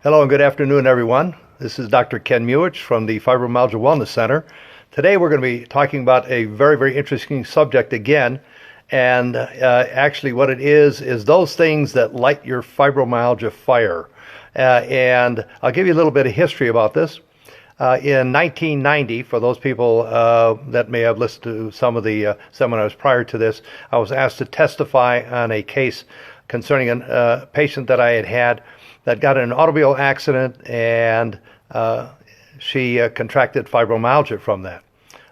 Hello and good afternoon, everyone. This is Dr. Ken Muich from the Fibromyalgia Wellness Center. Today we're going to be talking about a very, very interesting subject again. And actually what it is those things that light your fibromyalgia fire. And I'll give you a little bit of history about this. In 1990, for those people that may have listened to some of the seminars prior to this, I was asked to testify on a case concerning a patient that I had that got in an automobile accident, and she contracted fibromyalgia from that.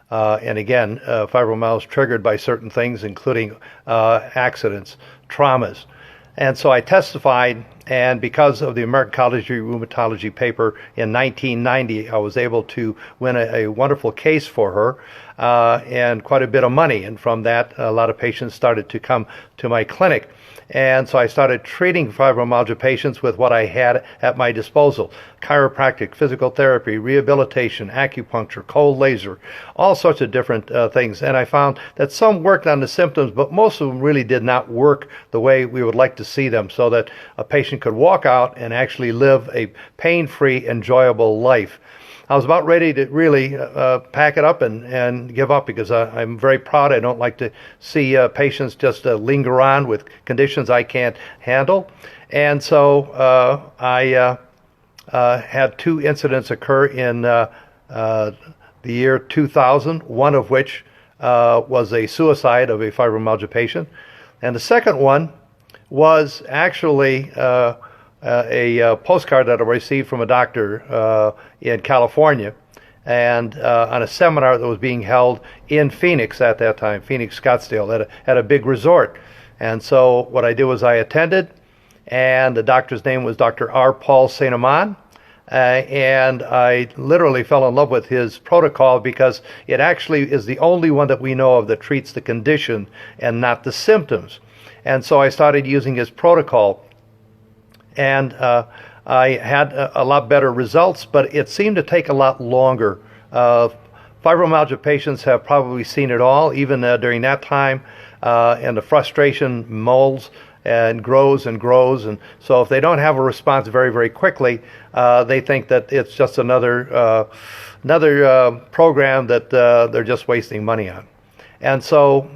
And again, fibromyalgia is triggered by certain things, including accidents, traumas. And so I testified, and because of the American College of Rheumatology paper in 1990, I was able to win a wonderful case for her and quite a bit of money. And from that, a lot of patients started to come to my clinic. And so I started treating fibromyalgia patients with what I had at my disposal: chiropractic, physical therapy, rehabilitation, acupuncture, cold laser, all sorts of different things. And I found that some worked on the symptoms, but most of them really did not work the way we would like to see them, so that a patient could walk out and actually live a pain-free, enjoyable life. I was about ready to really pack it up and give up, because I'm very proud. I don't like to see patients just linger on with conditions I can't handle. And so I had two incidents occur in the year 2000, one of which was a suicide of a fibromyalgia patient. And the second one was actually a postcard that I received from a doctor in California, and on a seminar that was being held in Phoenix at that time, Phoenix, Scottsdale, at a big resort. And so what I did was I attended, and the doctor's name was Dr. R. Paul St. Amand. And I literally fell in love with his protocol, because it actually is the only one that we know of that treats the condition and not the symptoms. And so I started using his protocol, and I had a lot better results, but it seemed to take a lot longer. Fibromyalgia patients have probably seen it all, even during that time, and the frustration molds and grows and grows. And so if they don't have a response very, very quickly, they think that it's just another program that they're just wasting money on. And so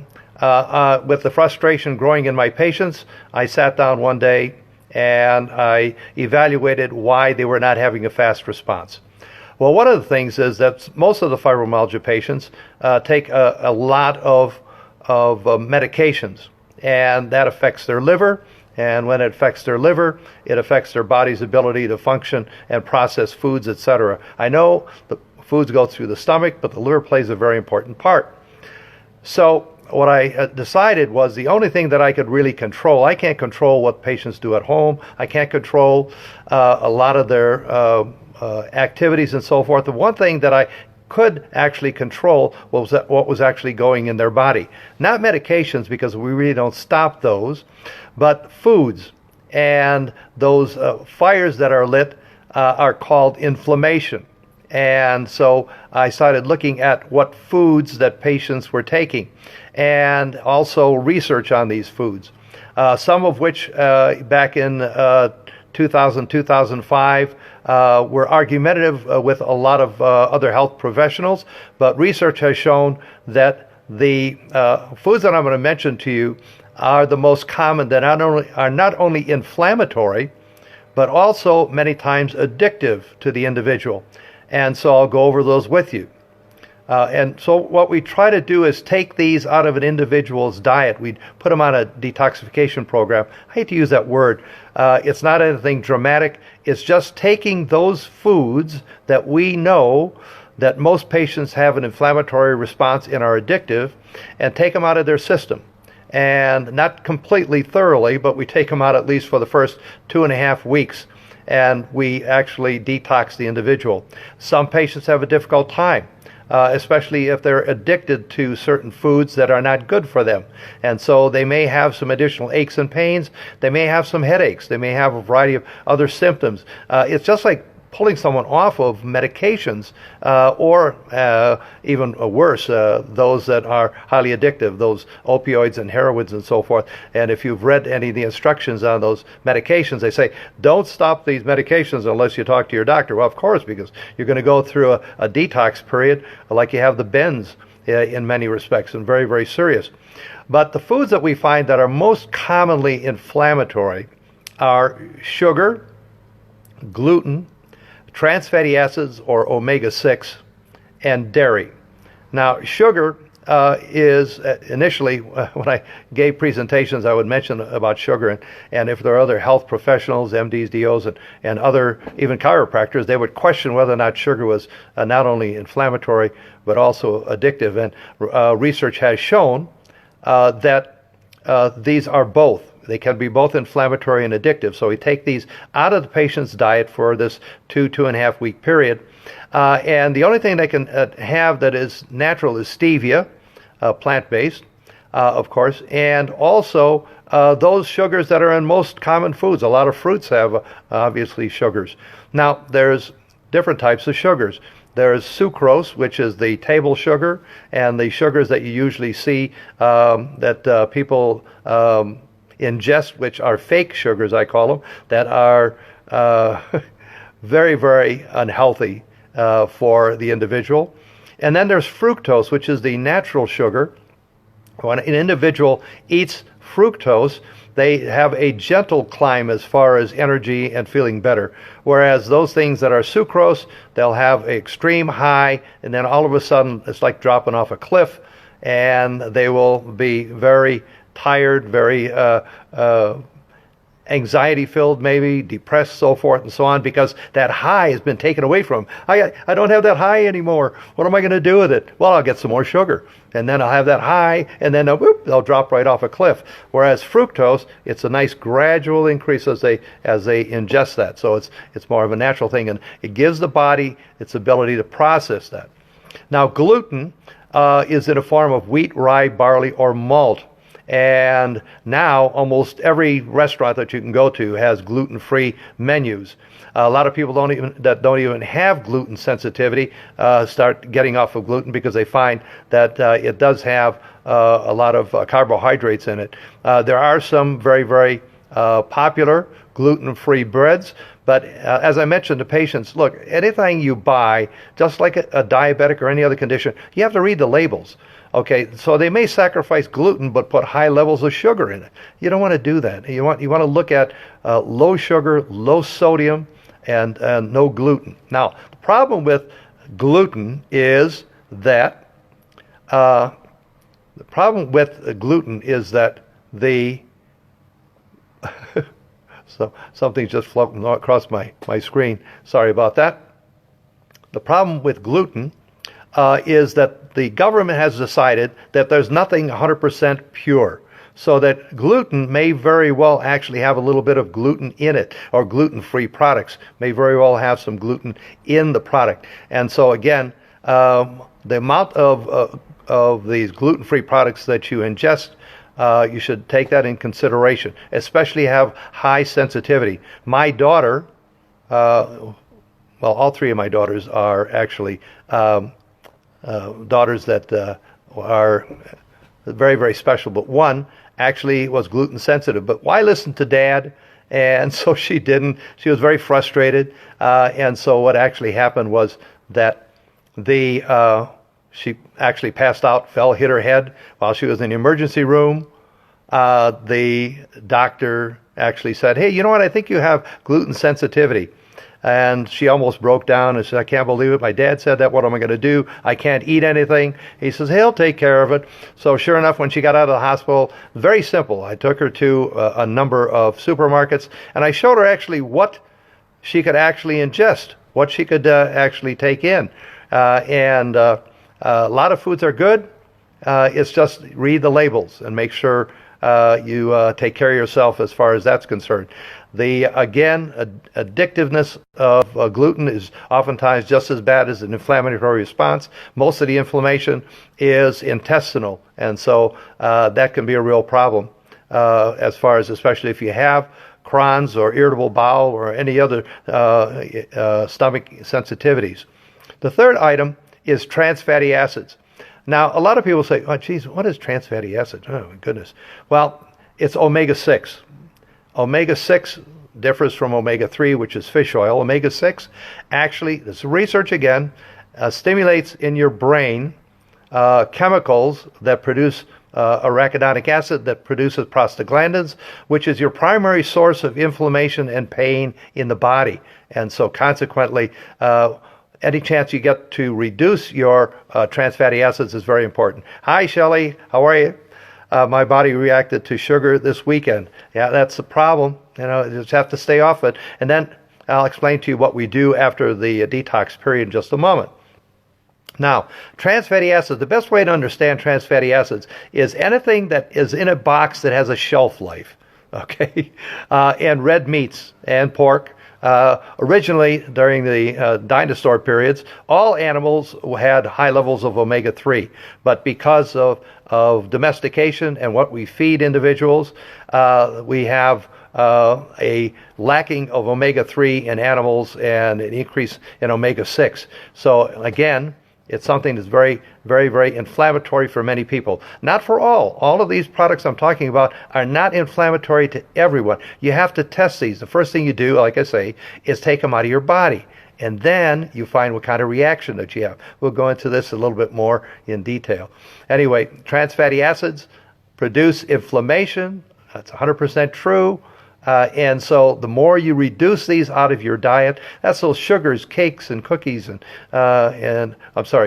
with the frustration growing in my patients, I sat down one day and I evaluated why they were not having a fast response. Well, one of the things is that most of the fibromyalgia patients take a lot of medications, and that affects their liver. And when it affects their liver, it affects their body's ability to function and process foods, etc. I know the foods go through the stomach, but the liver plays a very important part. So what I decided was the only thing that I could really control. I can't control what patients do at home. I can't control a lot of their activities and so forth. The one thing that I could actually control was what was actually going in their body. Not medications, because we really don't stop those, but foods. And those fires that are lit are called inflammation. And so I started looking at what foods that patients were taking, and also research on these foods, some of which back in 2000, 2005 were argumentative with a lot of other health professionals. But research has shown that the foods that I'm going to mention to you are the most common, that are not only inflammatory, but also many times addictive to the individual. And so I'll go over those with you. And so what we try to do is take these out of an individual's diet. We put them on a detoxification program. I hate to use that word. It's not anything dramatic. It's just taking those foods that we know that most patients have an inflammatory response and are addictive, and take them out of their system. And not completely thoroughly, but we take them out at least for the first 2.5 weeks. And we actually detox the individual. Some patients have a difficult time, especially if they're addicted to certain foods that are not good for them. And so they may have some additional aches and pains. They may have some headaches. They may have a variety of other symptoms. It's just like pulling someone off of medications, or even worse, those that are highly addictive, those opioids and heroids and so forth. And if you've read any of the instructions on those medications, they say, don't stop these medications unless you talk to your doctor. Well, of course, because you're going to go through a detox period like you have the bends in many respects, and very, very serious. But the foods that we find that are most commonly inflammatory are sugar, gluten, trans fatty acids or omega-6, and dairy. Now, sugar is initially, when I gave presentations, I would mention about sugar, and if there are other health professionals, MDs, DOs, and other, even chiropractors, they would question whether or not sugar was not only inflammatory, but also addictive. And research has shown that these are both. They can be both inflammatory and addictive. So we take these out of the patient's diet for this 2.5 week period. And the only thing they can have that is natural is stevia, plant-based, of course, and also those sugars that are in most common foods. A lot of fruits have, obviously, sugars. Now, there's different types of sugars. There's sucrose, which is the table sugar, and the sugars that you usually see that people ingest, which are fake sugars, I call them, that are very, very unhealthy for the individual. And then there's fructose, which is the natural sugar. When an individual eats fructose, they have a gentle climb as far as energy and feeling better. Whereas those things that are sucrose, they'll have an extreme high, and then all of a sudden it's like dropping off a cliff, and they will be very tired, very anxiety-filled, maybe depressed, so forth and so on, because that high has been taken away from them. I don't have that high anymore. What am I going to do with it? Well, I'll get some more sugar, and then I'll have that high, and then they'll drop right off a cliff. Whereas fructose, it's a nice gradual increase as they ingest that. So it's more of a natural thing, and it gives the body its ability to process that. Now, gluten is in a form of wheat, rye, barley, or malt. And now almost every restaurant that you can go to has gluten-free menus. A lot of people don't even have gluten sensitivity start getting off of gluten because they find that it does have a lot of carbohydrates in it. There are some very, very popular gluten-free breads, but as I mentioned to patients, look, anything you buy, just like a diabetic or any other condition, you have to read the labels. Okay, so they may sacrifice gluten but put high levels of sugar in it. You don't want to do that. You want to look at low sugar, low sodium, and no gluten. Now, the problem with gluten is that so something's just floating across my screen. Sorry about that. The problem with gluten is that the government has decided that there's nothing 100% pure. So that gluten may very well actually have a little bit of gluten in it, or gluten-free products may very well have some gluten in the product. And so again, the amount of these gluten-free products that you ingest, you should take that in consideration, especially have high sensitivity. My daughter, well, all three of my daughters are actually daughters that are very, very special, but one actually was gluten sensitive. But why listen to Dad? And so she didn't. She was very frustrated, and so what actually happened was that she actually passed out, hit her head while she was in the emergency room. The doctor actually said, "Hey, you know what? I think you have gluten sensitivity." And she almost broke down and said, "I can't believe it. My dad said that. What am I going to do? I can't eat anything." He says, "He'll take care of it." So sure enough, when she got out of the hospital, very simple. I took her to a number of supermarkets, and I showed her actually what she could actually ingest, what she could actually take in. And a lot of foods are good. It's just read the labels and make sure you take care of yourself as far as that's concerned. Addictiveness of gluten is oftentimes just as bad as an inflammatory response. Most of the inflammation is intestinal, and so that can be a real problem as far as, especially if you have Crohn's or irritable bowel or any other stomach sensitivities. The third item is trans fatty acids. Now, a lot of people say, oh, geez, what is trans fatty acid? Oh, my goodness. Well, it's omega-6. Omega-6 differs from omega-3, which is fish oil. Omega-6 actually, this is research again, stimulates in your brain chemicals that produce arachidonic acid that produces prostaglandins, which is your primary source of inflammation and pain in the body. And so consequently, any chance you get to reduce your trans fatty acids is very important. Hi, Shelley. How are you? My body reacted to sugar this weekend. Yeah, that's the problem. You know, you just have to stay off it. And then I'll explain to you what we do after the detox period in just a moment. Now, trans fatty acids, the best way to understand trans fatty acids is anything that is in a box that has a shelf life, okay? And red meats and pork. Originally, during the dinosaur periods, all animals had high levels of omega-3. But because of domestication and what we feed individuals, we have a lacking of omega-3 in animals and an increase in omega-6. So again, it's something that's very, very, very inflammatory for many people. Not for all. All of these products I'm talking about are not inflammatory to everyone. You have to test these. The first thing you do, like I say, is take them out of your body. And then you find what kind of reaction that you have. We'll go into this a little bit more in detail. Anyway, trans fatty acids produce inflammation. That's 100% true. And so the more you reduce these out of your diet, that's those sugars, cakes and cookies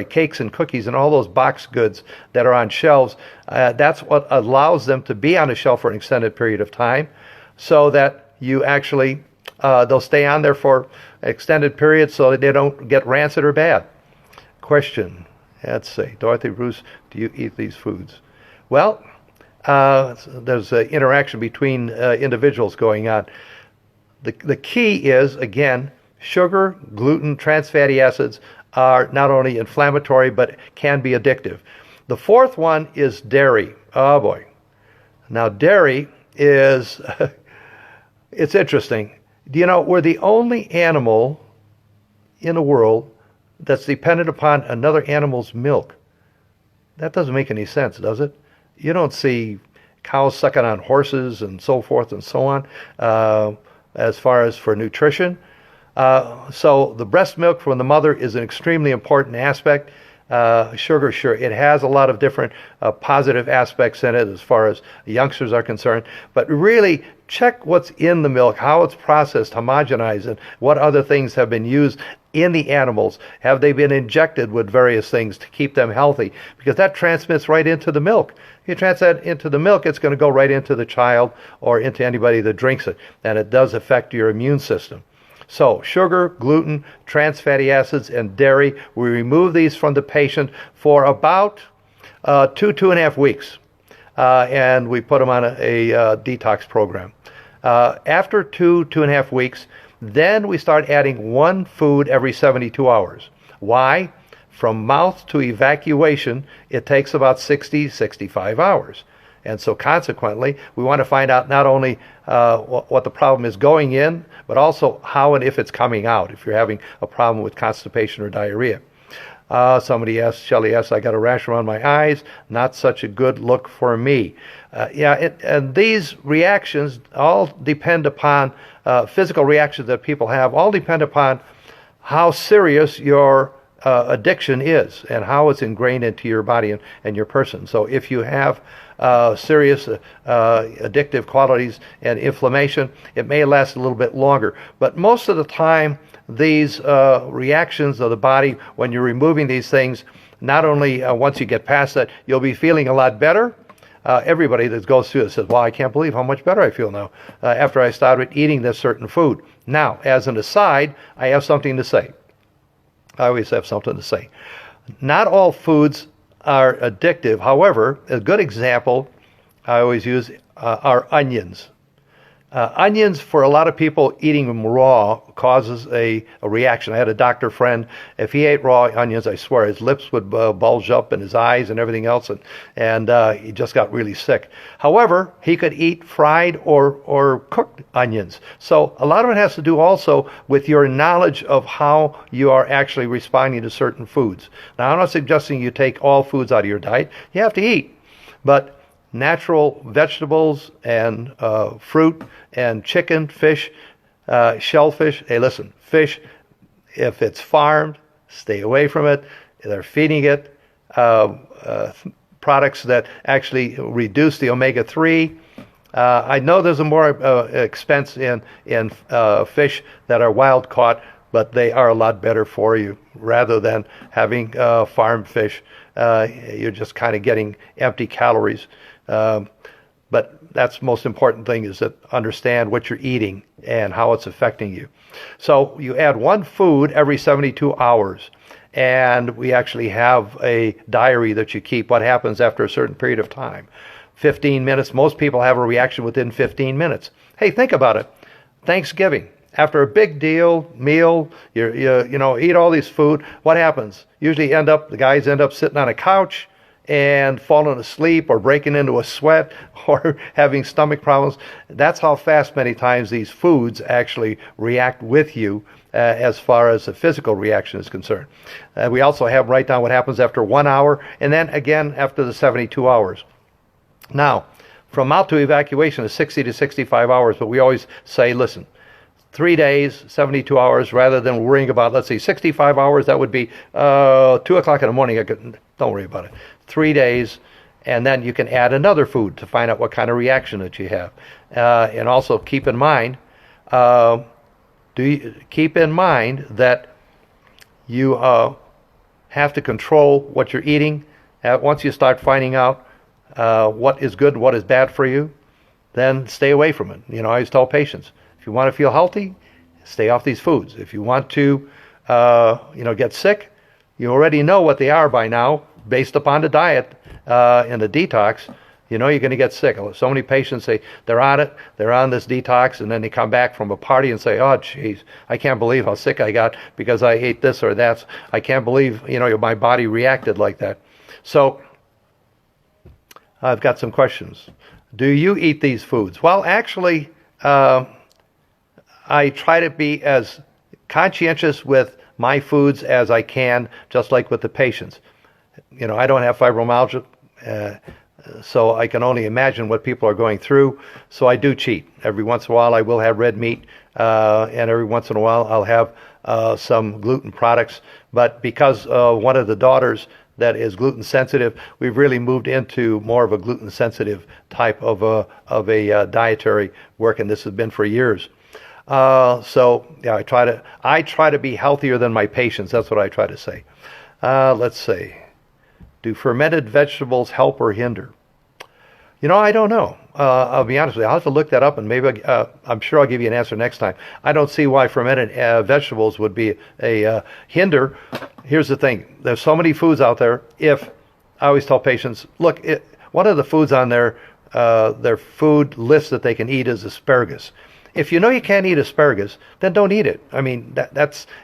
cakes and cookies and all those box goods that are on shelves. That's what allows them to be on a shelf for an extended period of time, so that you actually they'll stay on there for extended periods so that they don't get rancid or bad. Question. Let's see. Dorothy Bruce, do you eat these foods? Well, there's an interaction between individuals going on. The key is, again, sugar, gluten, trans fatty acids are not only inflammatory but can be addictive. The fourth one is dairy. Oh boy. Now dairy is, it's interesting. Do you know, we're the only animal in the world that's dependent upon another animal's milk. That doesn't make any sense, does it? You don't see cows sucking on horses and so forth and so on as far as for nutrition. So the breast milk from the mother is an extremely important aspect. Sugar, sure, it has a lot of different positive aspects in it as far as youngsters are concerned. But really, check what's in the milk, how it's processed, homogenized, and what other things have been used in the animals. Have they been injected with various things to keep them healthy? Because that transmits right into the milk. If you transmit that into the milk, it's going to go right into the child or into anybody that drinks it. And it does affect your immune system. So sugar, gluten, trans fatty acids, and dairy, we remove these from the patient for about 2.5 weeks. And we put them on a detox program. After 2.5 weeks, then we start adding one food every 72 hours. Why? From mouth to evacuation, it takes about 65 hours. And so consequently, we want to find out not only what the problem is going in, but also how and if it's coming out, if you're having a problem with constipation or diarrhea. Somebody asked, Shelley asked, I got a rash around my eyes, not such a good look for me. And these reactions all depend upon, physical reactions that people have, all depend upon how serious your addiction is and how it's ingrained into your body and your person. So if you have serious addictive qualities and inflammation, it may last a little bit longer. But most of the time, these reactions of the body, when you're removing these things, not only once you get past that, you'll be feeling a lot better. Everybody that goes through it says, well, I can't believe how much better I feel now after I started eating this certain food. Now, as an aside, I have something to say. I always have something to say. Not all foods are addictive. However, a good example I always use are onions. Onions, for a lot of people, eating them raw causes a reaction. I had a doctor friend, if he ate raw onions, I swear, his lips would bulge up and his eyes and everything else, and he just got really sick. However, he could eat fried or cooked onions. So a lot of it has to do also with your knowledge of how you are actually responding to certain foods. Now, I'm not suggesting you take all foods out of your diet. You have to eat. But natural vegetables and fruit and chicken, fish, shellfish. Hey, listen, fish, if it's farmed, stay away from it. They're feeding it products that actually reduce the omega-3. I know there's a more expense in fish that are wild caught, but they are a lot better for you rather than having farmed fish. You're just kind of getting empty calories. But that's the most important thing, is that understand what you're eating and how it's affecting you. So you add one food every 72 hours. And we actually have a diary that you keep what happens after a certain period of time. 15 minutes. Most people have a reaction within 15 minutes. Hey, think about it. Thanksgiving. After a big meal, you eat all this food. What happens? Usually the guys end up sitting on a couch and falling asleep or breaking into a sweat or having stomach problems. That's how fast many times these foods actually react with you as far as the physical reaction is concerned. We also have write down what happens after 1 hour and then again after the 72 hours. Now, from mouth to evacuation is 60 to 65 hours, but we always say, listen, 3 days, 72 hours, rather than worrying about, let's say, 65 hours, that would be 2 o'clock in the morning. Don't worry about it. 3 days, and then you can add another food to find out what kind of reaction that you have. And also keep in mind, that you have to control what you're eating. Once you start finding out what is good and what is bad for you, then stay away from it. I always tell patients, if you want to feel healthy, stay off these foods. If you want to, get sick, you already know what they are by now, based upon the diet and the detox. You're going to get sick. So many patients say they're on this detox, and then they come back from a party and say, oh, geez, I can't believe how sick I got because I ate this or that. I can't believe, my body reacted like that. So I've got some questions. Do you eat these foods? Well, actually, I try to be as conscientious with my foods as I can, just like with the patients. I don't have fibromyalgia, so I can only imagine what people are going through. So I do cheat. Every once in a while I will have red meat, and every once in a while I'll have some gluten products. But because one of the daughters that is gluten sensitive, we've really moved into more of a gluten sensitive type of a dietary work, and this has been for years. So yeah, I try to be healthier than my patients. That's what I try to say. Let's see. Do fermented vegetables help or hinder? I don't know. I'll be honest with you. I'll have to look that up, and maybe I'm sure I'll give you an answer next time. I don't see why fermented vegetables would be a hinder. Here's the thing. There's so many foods out there. I always tell patients, look, one of the foods on their food list that they can eat is asparagus. If you know you can't eat asparagus, then don't eat it. I mean,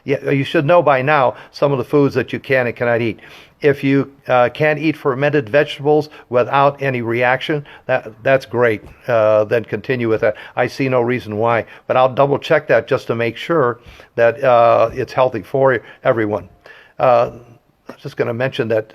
you should know by now some of the foods that you can and cannot eat. If you can't eat fermented vegetables without any reaction, that's great. Then continue with that. I see no reason why, but I'll double check that just to make sure that it's healthy for everyone. I was just going to mention that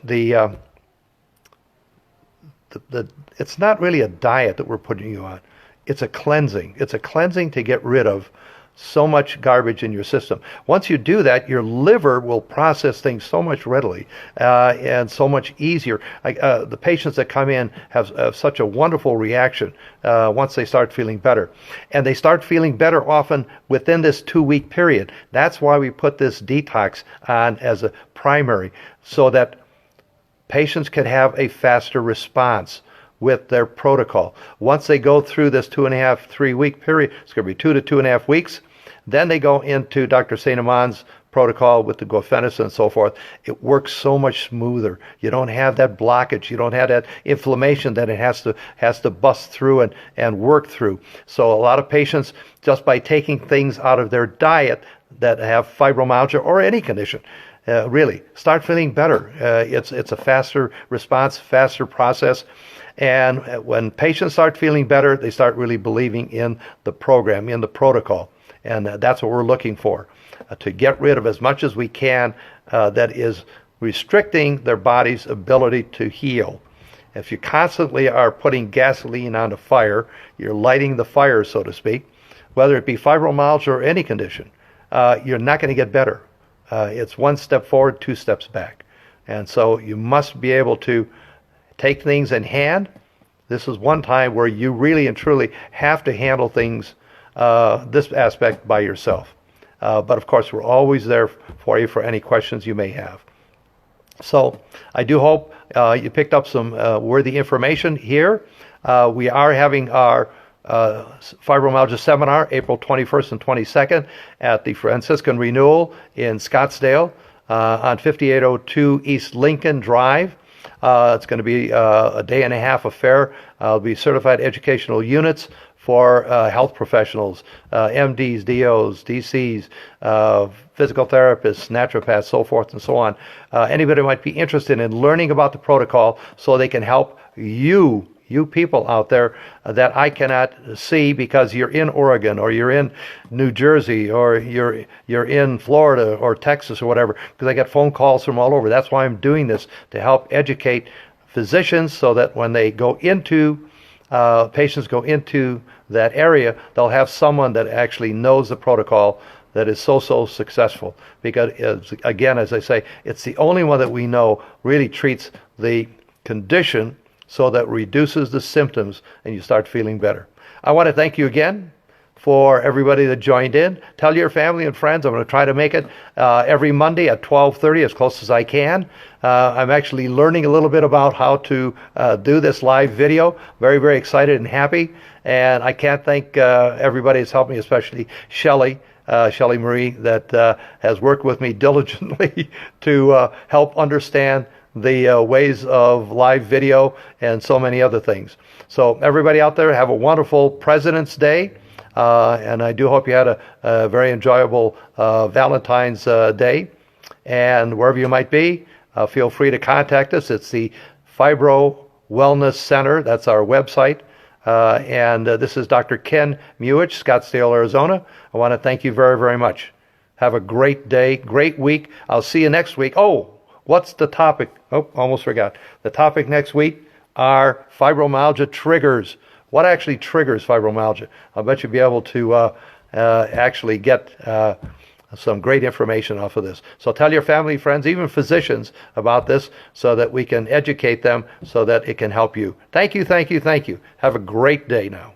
it's not really a diet that we're putting you on. It's a cleansing. It's a cleansing to get rid of so much garbage in your system. Once you do that, your liver will process things so much readily and so much easier. The patients that come in have such a wonderful reaction once they start feeling better. And they start feeling better often within this 2-week period. That's why we put this detox on as a primary, so that patients can have a faster response with their protocol. Once they go through this 2.5, 3 week period, it's going to be 2 to 2.5 weeks, then they go into Dr. Saint Amand's protocol with the guafenicin and so forth, it works so much smoother. You don't have that blockage. You don't have that inflammation that it has to bust through and work through. So a lot of patients, just by taking things out of their diet that have fibromyalgia or any condition, really start feeling better. It's a faster response, faster process. And when patients start feeling better, they start really believing in the program, in the protocol. And that's what we're looking for, to get rid of as much as we can that is restricting their body's ability to heal. If you constantly are putting gasoline on the fire, you're lighting the fire, so to speak, whether it be fibromyalgia or any condition, you're not going to get better. It's one step forward, two steps back. And so you must be able to take things in hand. This is one time where you really and truly have to handle things, this aspect, by yourself. But of course, we're always there for you for any questions you may have. So I do hope you picked up some worthy information here. We are having our fibromyalgia seminar April 21st and 22nd at the Franciscan Renewal in Scottsdale on 5802 East Lincoln Drive. It's going to be a day and a half affair. It'll be certified educational units for health professionals, MDs, DOs, DCs, physical therapists, naturopaths, so forth and so on. Anybody might be interested in learning about the protocol so they can help you people out there that I cannot see because you're in Oregon or you're in New Jersey or you're in Florida or Texas or whatever, because I get phone calls from all over. That's why I'm doing this, to help educate physicians so that when they go into, patients go into that area, they'll have someone that actually knows the protocol that is so successful. Because again, as I say, it's the only one that we know really treats the condition so that reduces the symptoms and you start feeling better. I want to thank you again for everybody that joined in. Tell your family and friends. I'm going to try to make it every Monday at 12:30 as close as I can. I'm actually learning a little bit about how to do this live video. Very excited and happy. And I can't thank everybody that's helped me, especially Shelley Marie, that has worked with me diligently to help understand the ways of live video and so many other things. So everybody out there, have a wonderful President's Day. And I do hope you had a very enjoyable Valentine's Day. And wherever you might be, feel free to contact us. It's the Fibro Wellness Center. That's our website. And this is Dr. Ken Muich, Scottsdale, Arizona. I want to thank you very much. Have a great day, great week. I'll see you next week. Oh, what's the topic? Oh, almost forgot. The topic next week are fibromyalgia triggers. What actually triggers fibromyalgia? I'll bet you'll be able to actually get some great information off of this. So tell your family, friends, even physicians about this so that we can educate them so that it can help you. Thank you. Have a great day now.